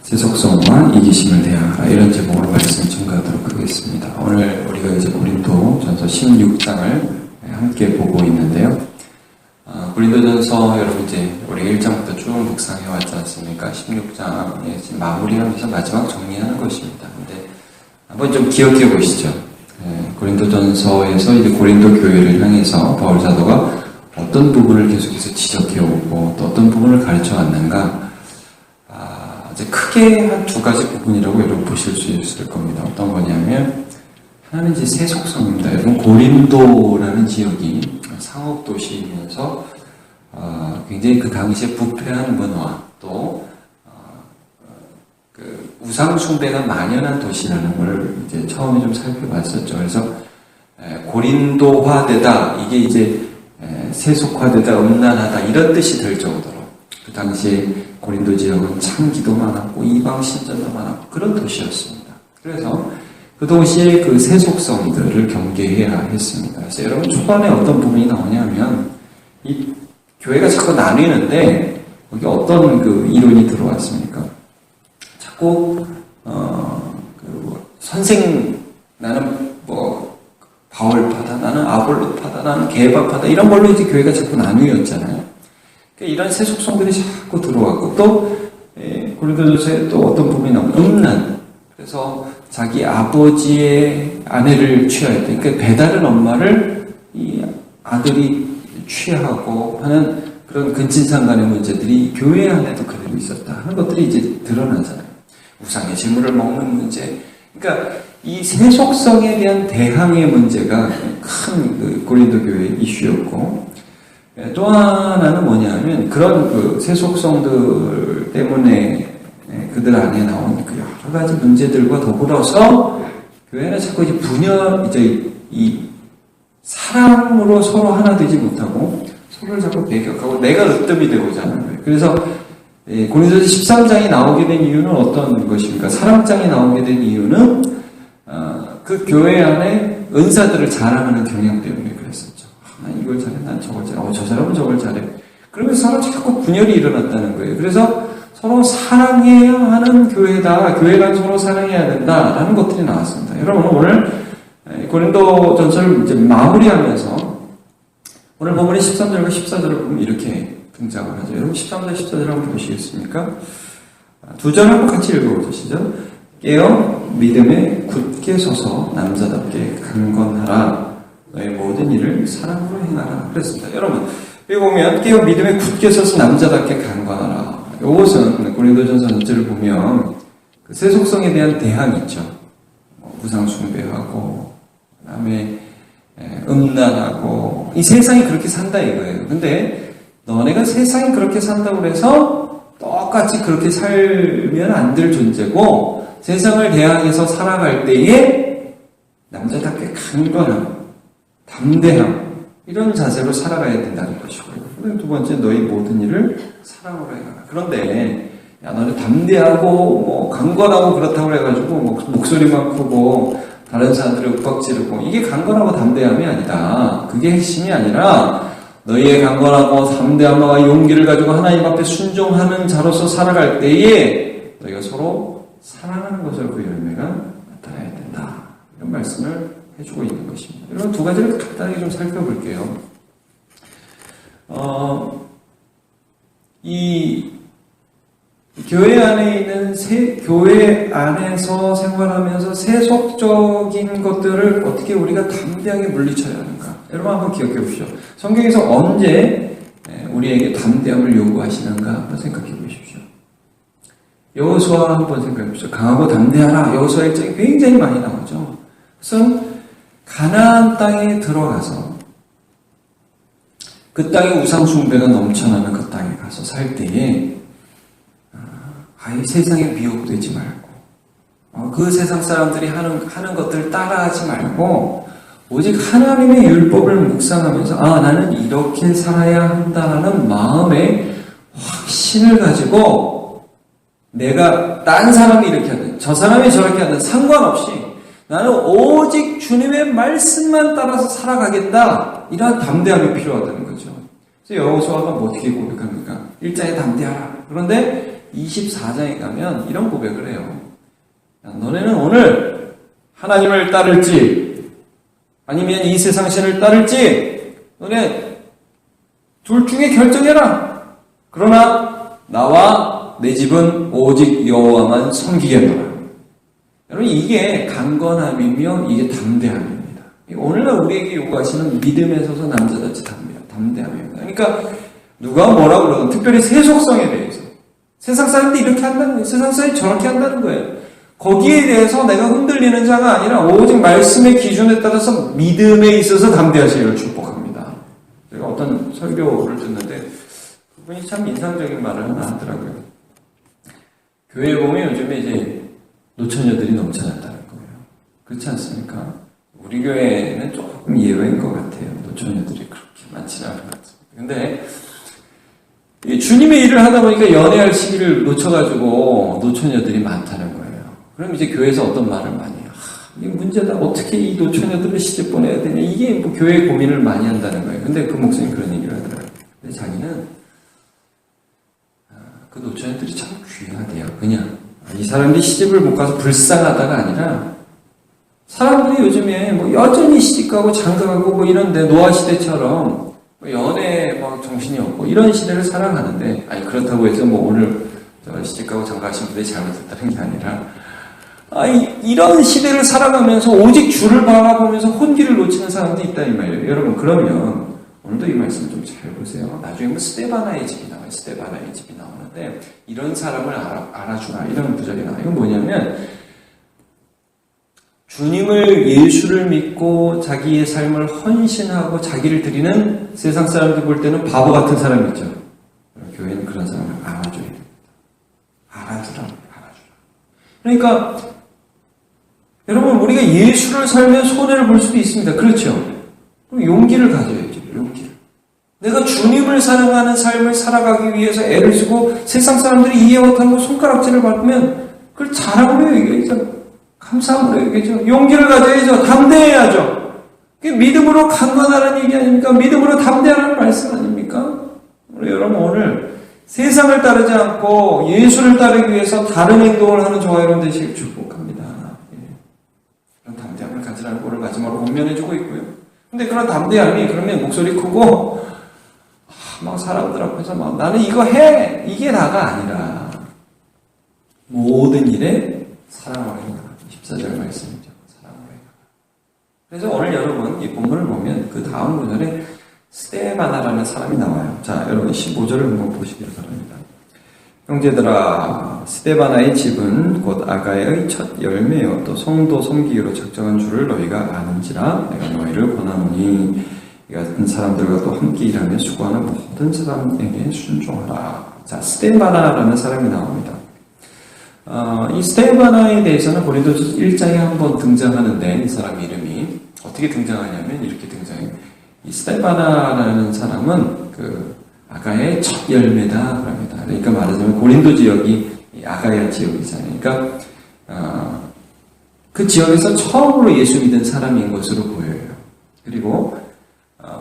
세속성과 이기심을 대하라, 이런 제목으로 말씀을 전가하도록 하겠습니다. 오늘 우리가 이제 고린도전서 16장을 함께 보고 있는데요. 고린도전서 여러분 이제 우리 1장부터 쭉 묵상해 왔지 않습니까? 16장에 지금 마무리하면서 마지막 정리하는 것입니다. 근데 한번 좀 기억해 보시죠. 고린도전서에서 이제 고린도 교회를 향해서 바울 사도가 어떤 부분을 계속해서 지적해 오고 또 어떤 부분을 가르쳐 왔는가? 이제 크게 한 두 가지 부분이라고 여러분 보실 수 있을 겁니다. 어떤 거냐면 하나는 이제 세속성입니다. 여러분 고린도라는 지역이 상업 도시이면서 굉장히 그 당시에 부패한 문화 또 그 우상 숭배가 만연한 도시라는 걸 이제 처음에 좀 살펴봤었죠. 그래서 고린도화되다, 이게 이제 세속화되다, 음란하다 이런 뜻이 될 정도로 그 당시에 고린도 지역은 창기도 많았고 이방 신전도 많았고 그런 도시였습니다. 그래서 그 도시의 그 세속성들을 경계해야 했습니다. 그래서 여러분 초반에 어떤 부분이 나오냐면 이 교회가 자꾸 나뉘는데 거기 어떤 그 이론이 들어왔습니까? 자꾸 선생 나는 뭐 바울파다, 나는 아볼로파다, 나는 게바파다 이런 걸로 이제 교회가 자꾸 나뉘었잖아요. 이런 세속성들이 자꾸 들어왔고 또 고린도전서에 또 어떤 부분이 나오면 음란, 그래서 자기 아버지의 아내를 취하였다. 그러니까 배다른 엄마를 이 아들이 취하고 하는 그런 근친상간의 문제들이 교회 안에도 그대로 있었다 하는 것들이 이제 드러나잖아요. 우상의 재물을 먹는 문제. 그러니까 이 세속성에 대한 대항의 문제가 큰 그 고린도 교회의 이슈였고, 또 하나는 뭐냐면 그런 그 세속성들 때문에 그들 안에 나온 그 여러 가지 문제들과 더불어서 교회는 자꾸 이제 이제 이 사랑으로 서로 하나 되지 못하고 서로를 자꾸 배격하고 내가 으뜸이 되고자 하는 거예요. 그래서 고린도서 13장이 나오게 된 이유는 어떤 것입니까? 사랑장이 나오게 된 이유는 그 교회 안에 은사들을 자랑하는 경향 때문에 그랬었죠. 난 이걸 잘해, 난 저걸 잘해, 저 사람은 저걸 잘해. 그러면서 서로 자꾸 분열이 일어났다는 거예요. 그래서 서로 사랑해야 하는 교회다, 교회가 서로 사랑해야 된다라는 것들이 나왔습니다. 여러분 오늘 고린도 전서를 이제 마무리하면서 오늘 본문의 13절과 14절을 보면 이렇게 등장을 하죠. 여러분 13절, 14절 한번 보시겠습니까? 두 절 한번 같이 읽어보시죠. 깨어 믿음에 굳게 서서 남자답게 강건하라. 너의 모든 일을 사랑으로 행하라. 그랬습니다. 여러분 여기 보면 깨어 믿음에 굳게 서서 남자답게 강건하라. 이것은 고린도전서 전체를 보면 그 세속성에 대한 대항이 있죠. 우상 숭배하고 그다음에 음란하고 이 세상이 그렇게 산다 이거예요. 근데 너네가 세상이 그렇게 산다고 해서 똑같이 그렇게 살면 안 될 존재고 세상을 대항해서 살아갈 때에 남자답게 강건함, 담대함 이런 자세로 살아가야 된다는 것이고요. 두 번째 너희 모든 일을 사랑으로 해라. 그런데 야 너네 담대하고 뭐 강건하고 그렇다고 해가지고 뭐 목소리만 크고 다른 사람들을 윽박지르고 이게 강건하고 담대함이 아니다. 그게 핵심이 아니라 너희의 강건하고 담대함과 용기를 가지고 하나님 앞에 순종하는 자로서 살아갈 때에 너희가 서로 사랑하는 것으로 그 열매가 나타나야 된다. 이런 말씀을 해주고 있는 것입니다. 여러분 두 가지를 간단하게 좀 살펴볼게요. 이 교회 안에 있는 교회 안에서 생활하면서 세속적인 것들을 어떻게 우리가 담대하게 물리쳐야 하는가? 여러분 한번 기억해 보시죠. 성경에서 언제 우리에게 담대함을 요구하시는가 한번 생각해 보십시오. 여호수아 한번 생각해 보십시오. 강하고 담대하라. 여호수아 1장이 굉장히 많이 나오죠. 그래서 가나안 땅에 들어가서 그 땅에 우상 숭배가 넘쳐나는 그 땅에 가서 살 때에 아예 세상에 미혹되지 말고 그 세상 사람들이 하는 것들 따라하지 말고 오직 하나님의 율법을 묵상하면서 나는 이렇게 살아야 한다는 마음의 확신을 가지고 내가 딴 사람이 이렇게 하든 저 사람이 저렇게 하든 상관없이 나는 오직 주님의 말씀만 따라서 살아가겠다. 이러한 담대함이 필요하다는 거죠. 그래서 여호수아가 뭐 어떻게 고백합니까? 1장에 담대하라. 그런데 24장에 가면 이런 고백을 해요. 야, 너네는 오늘 하나님을 따를지 아니면 이 세상 신을 따를지 너네 둘 중에 결정해라. 그러나 나와 내 집은 오직 여호와만 섬기겠노라. 여러분 이게 강건함이며 이게 담대함입니다. 오늘날 우리에게 요구하시는 믿음에 서서 남자답지 담대함입니다. 그러니까 누가 뭐라고 그러든 특별히 세속성에 대해서 세상 사람들이 이렇게 한다는 거예요. 세상 사람들이 저렇게 한다는 거예요. 거기에 대해서 내가 흔들리는 자가 아니라 오직 말씀의 기준에 따라서 믿음에 있어서 담대하시기를 축복합니다. 제가 어떤 설교를 듣는데 그분이 참 인상적인 말을 하나 하더라고요. 교회에 보면 요즘에 이제 노처녀들이 넘쳐났다는 거예요. 그렇지 않습니까? 우리 교회는 조금 예외인 것 같아요. 노처녀들이 그렇게 많지는 않은 것 같습니다. 근데 주님의 일을 하다 보니까 연애할 시기를 놓쳐가지고 노처녀들이 많다는 거예요. 그럼 이제 교회에서 어떤 말을 많이 해요. 이게 문제다. 어떻게 이 노처녀들을 시집 보내야 되냐. 이게 뭐 교회 고민을 많이 한다는 거예요. 근데 그 목사님 그런 얘기를 하더라고요. 근데 자기는 그 노처녀들이 참 귀하대요. 그냥 이 사람들이 시집을 못 가서 불쌍하다가 아니라 사람들이 요즘에 뭐 여전히 시집가고 장가가고 뭐 이런데 노아 시대처럼 연애 막 정신이 없고 이런 시대를 살아가는데 아니 그렇다고 해서 뭐 오늘 시집가고 장가가신 분들이 잘못했다는 게 아니라 이런 시대를 살아가면서 오직 주를 바라보면서 혼기를 놓치는 사람들이 있다 이 말이에요. 여러분 그러면 오늘도 이 말씀 좀 잘 보세요. 나중에 뭐 스데바나의 집이 나와요. 스데바나의 집이 나오는데 이런 사람을 알아주라 이런 구절이 나와요. 이건 뭐냐면 주님을 예수를 믿고 자기의 삶을 헌신하고 자기를 드리는 세상 사람들 볼 때는 바보 같은 사람 있죠. 교회는 그런 사람을 알아줘야 됩니다. 알아주라. 그러니까 여러분 우리가 예수를 살면 손해를 볼 수도 있습니다. 그렇죠? 그럼 용기를 가져야죠. 용기를. 내가 주님을 사랑하는 삶을 살아가기 위해서 애를 쓰고 세상 사람들이 이해 못하고 손가락질을 밟으면 그걸 잘함으로 얘기하죠. 감사함으로 얘기하죠. 용기를 가져야죠. 담대해야죠. 그게 믿음으로 강건하라는 얘기 아닙니까? 믿음으로 담대하라는 말씀 아닙니까? 우리 여러분 오늘 세상을 따르지 않고 예수를 따르기 위해서 다른 행동을 하는 저와 여러분 되시길 축복합니다. 그런 담대함을 가지라는 거를 마지막으로 권면해주고 있고요. 근데 그런 담대함이 그러면 목소리 크고 막 사람들 앞에서 막 나는 이거 해! 이게 다가 아니라 모든 일에 사랑으로 행하라. 14절 말씀이죠. 사랑으로 행하라. 그래서 오늘 여러분 이 본문을 보면 그 다음 구절에 스데바나라는 사람이 나와요. 자, 여러분 15절을 한번 보시기를 바랍니다. 형제들아, 스데바나의 집은 곧 아가야의 첫 열매요. 또 성도 섬기기로 작정한 줄을 너희가 아는지라 내가 너희를 권하노니 이 같은 사람들과 또 함께 일하며 수고하는 모든 사람에게 순종하라. 자, 스데바나라는 사람이 나옵니다. 이 스데바나에 대해서는 고린도서 1장에 한번 등장하는데 이 사람 이름이 어떻게 등장하냐면 이렇게 등장해요. 이 스데바나라는 사람은 그 아가야의 첫 열매다 그럽니다. 그러니까 말하자면 고린도 지역이 아가야 지역이잖아요. 그러니까 그 지역에서 처음으로 예수 믿은 사람인 것으로 보여요. 그리고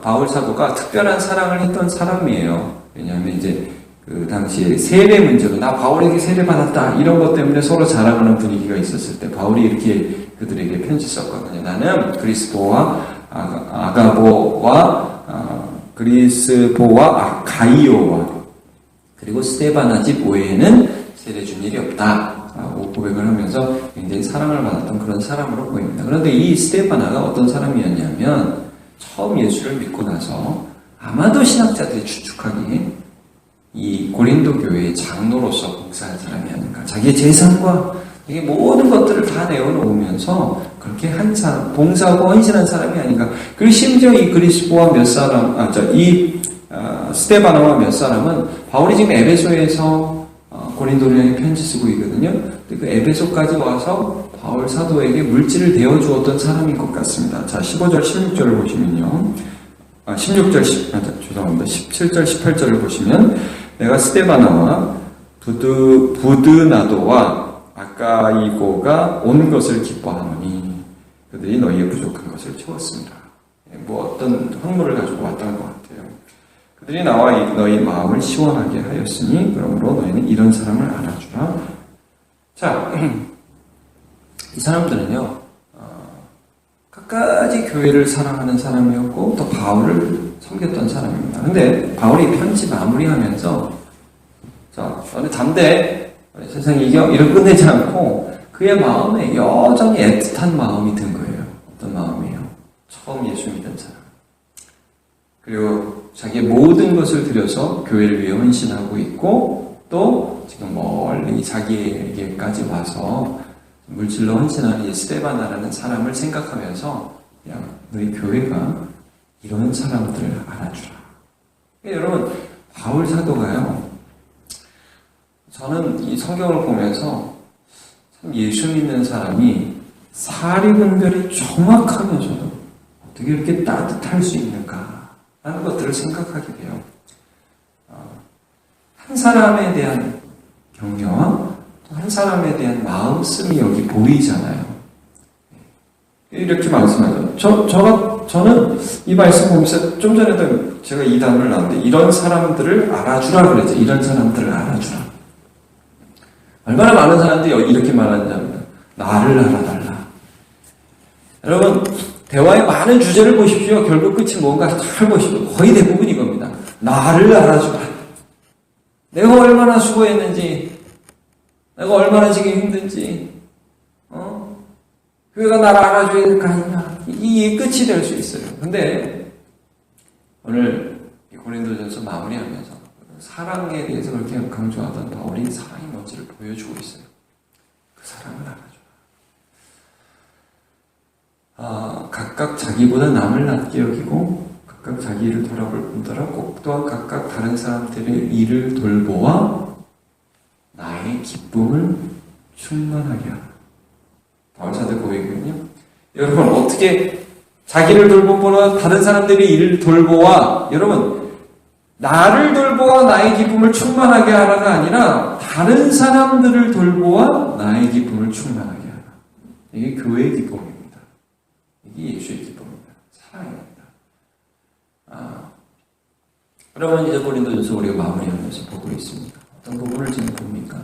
바울 사도가 특별한 사랑을 했던 사람이에요. 왜냐하면 이제 그 당시에 세례 문제로 나 바울에게 세례 받았다 이런 것 때문에 서로 자랑하는 분위기가 있었을 때 바울이 이렇게 그들에게 편지 썼거든요. 나는 그리스도와 아가보와 그리스보와 가이오와 그리고 스데바나 집 외에는 세례 준 일이 없다라고 고백을 하면서 굉장히 사랑을 받았던 그런 사람으로 보입니다. 그런데 이 스데바나가 어떤 사람이었냐면 처음 예수를 믿고 나서 아마도 신학자들이 추측하기에 이 고린도 교회의 장로로서 봉사한 사람이 아닌가. 자기의 재산과 이게 모든 것들을 다 내어놓으면서 그렇게 한 사람, 봉사하고 헌신한 사람이 아닌가. 그리고 심지어 이 그리스보와 몇 사람, 스데바나와 몇 사람은 바울이 지금 에베소에서 고린도를 향해 편지 쓰고 있거든요. 그 에베소까지 와서 바울 사도에게 물질을 대어 주었던 사람인 것 같습니다. 자, 15절, 16절을 보시면요. 17절, 18절을 보시면 내가 스데바나와 부드나도와 아가이고가 온 것을 기뻐하노니 그들이 너희의 부족한 것을 채웠습니다. 뭐 어떤 황물을 가지고 왔던 것 같아요. 그들이 나와 너희 마음을 시원하게 하였으니 그러므로 너희는 이런 사람을 알아주라. 자, 이 사람들은요, 끝까지 교회를 사랑하는 사람이었고 또 바울을 섬겼던 사람입니다. 근데 바울이 편지 마무리하면서 자, 너네 담대, 세상이 이겨, 이렇게 끝내지 않고 그의 마음에 여전히 애틋한 마음이 든 거예요. 어떤 마음이에요? 처음 예수 믿은 사람. 그리고 자기의 모든 것을 들여서 교회를 위해 헌신하고 있고 또 지금 멀리 자기에게까지 와서 물질로 헌신하는 이 스데바나라는 사람을 생각하면서 야, 너희 교회가 이런 사람들을 알아주라. 여러분, 바울 사도가요, 저는 이 성경을 보면서 참 예수 믿는 사람이 사리분별이 정확하면서도 어떻게 이렇게 따뜻할 수 있는가 라는 것들을 생각하게 돼요. 한 사람에 대한 격려와 한 사람에 대한 마음씀이 여기 보이잖아요. 이렇게 말씀하죠. 저는 이 말씀 보면서 좀 전에도 제가 이 단어를 나왔는데 이런 사람들을 알아주라 그랬죠. 이런 사람들을 알아주라. 얼마나 많은 사람들이 이렇게 말하는지 압니다. 나를 알아달라. 여러분, 대화의 많은 주제를 보십시오. 결국 끝이 뭔가 잘 보십시오. 거의 대부분 이겁니다. 나를 알아주라. 내가 얼마나 수고했는지, 내가 얼마나 지금 힘든지, 교회가 나를 알아줘야 될 거 아니냐. 이 끝이 될 수 있어요. 근데 오늘 고린도전서 마무리하면서 사랑에 대해서 그렇게 강조하던 바울이 사랑이 뭔지를 보여주고 있어요. 그 사랑을 알아줘. 각각 자기보다 남을 낮게 여기고 각각 자기 일을 돌아볼 뿐더러 꼭 또한 각각 다른 사람들의 일을 돌보아 나의 기쁨을 충만하게 하라. 바울 사도 고백이군요. 여러분, 어떻게 자기를 돌보거나 다른 사람들의 일을 돌보아, 여러분, 나를 돌보아 나의 기쁨을 충만하게 하라가 아니라 다른 사람들을 돌보아 나의 기쁨을 충만하게 하라. 이게 교회의 기쁨입니다. 이게 예수의 기쁨입니다. 사랑입니다. 그러면 이제 고린도전서 우리가 마무리하면서 보고 있습니다. 어떤 부분을 지금 봅니까?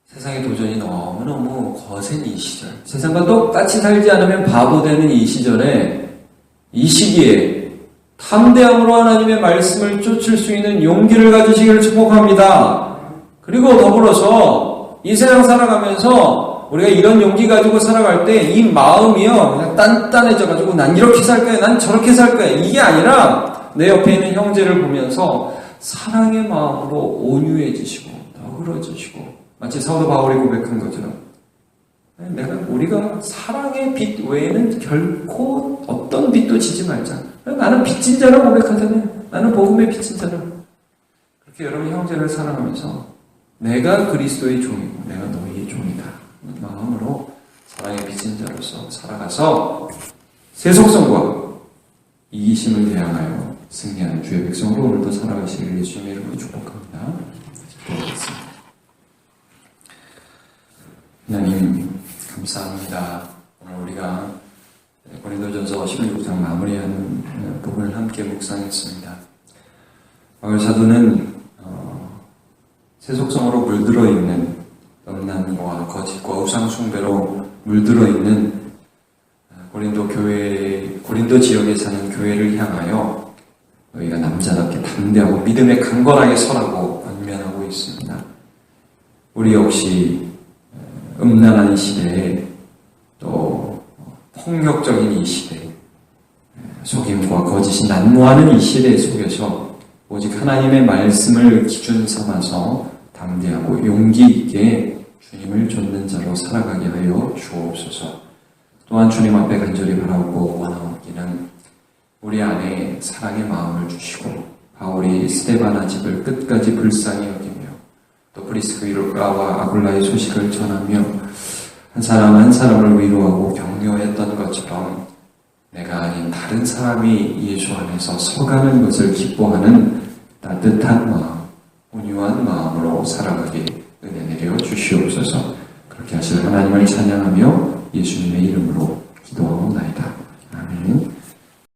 세상의 도전이 너무너무 거센 이 시절, 세상과 똑같이 살지 않으면 바보 되는 이 시절에, 이 시기에 탐대함으로 하나님의 말씀을 쫓을 수 있는 용기를 가지시기를 축복합니다. 그리고 더불어서 이 세상 살아가면서 우리가 이런 용기 가지고 살아갈 때 이 마음이요, 그냥 단단해져가지고 난 이렇게 살 거야, 난 저렇게 살 거야, 이게 아니라 내 옆에 있는 형제를 보면서 사랑의 마음으로 온유해지시고 너그러지시고, 마치 사도 바울이 고백한 것처럼 우리가 사랑의 빛 외에는 결코 어떤 빛도 지지 말자. 나는 빚진 자라 고백하잖아요. 나는 복음의 빚진 자라. 그렇게 여러분 형제를 사랑하면서 내가 그리스도의 종이고 내가 너희의 종이다 마음으로 사랑의 빚진 자로서 살아가서 세속성과 이기심을 대항하여 승리하는 주의 백성으로 오늘도 살아가시기를 예수님의 이름으로 축복합니다. 기도하겠습니다. 하나님 감사합니다. 오늘 우리가 고린도전서 16장 마무리하는 부분을 함께 묵상했습니다. 바울 사도는 세속성으로 물들어 있는 음란과 거짓과 우상 숭배로 물들어 있는 고린도 지역에 사는 교회를 향하여 너희가 남자답게 담대하고 믿음에 강건하게 서라고 권면하고 있습니다. 우리 역시 음란한 이 시대에 또 폭력적인 이 시대, 속임과 거짓이 난무하는 이 시대 속에서 오직 하나님의 말씀을 기준 삼아서 담대하고 용기 있게 주님을 좇는 자로 살아가게 하여 주옵소서. 또한 주님 앞에 간절히 바라고 원하옵기는 우리 안에 사랑의 마음을 주시고 바울이 스데바나 집을 끝까지 불쌍히 여기며 또 프리스크라와 아굴라의 소식을 전하며 한 사람 한 사람을 위로하고 격려했던 것처럼 내가 아닌 다른 사람이 예수 안에서 서가는 것을 기뻐하는 따뜻한 마음, 온유한 마음으로 살아가게 은혜 내려 주시옵소서. 그렇게 하실 하나님을 찬양하며 예수님의 이름으로 기도하옵나이다. 아멘.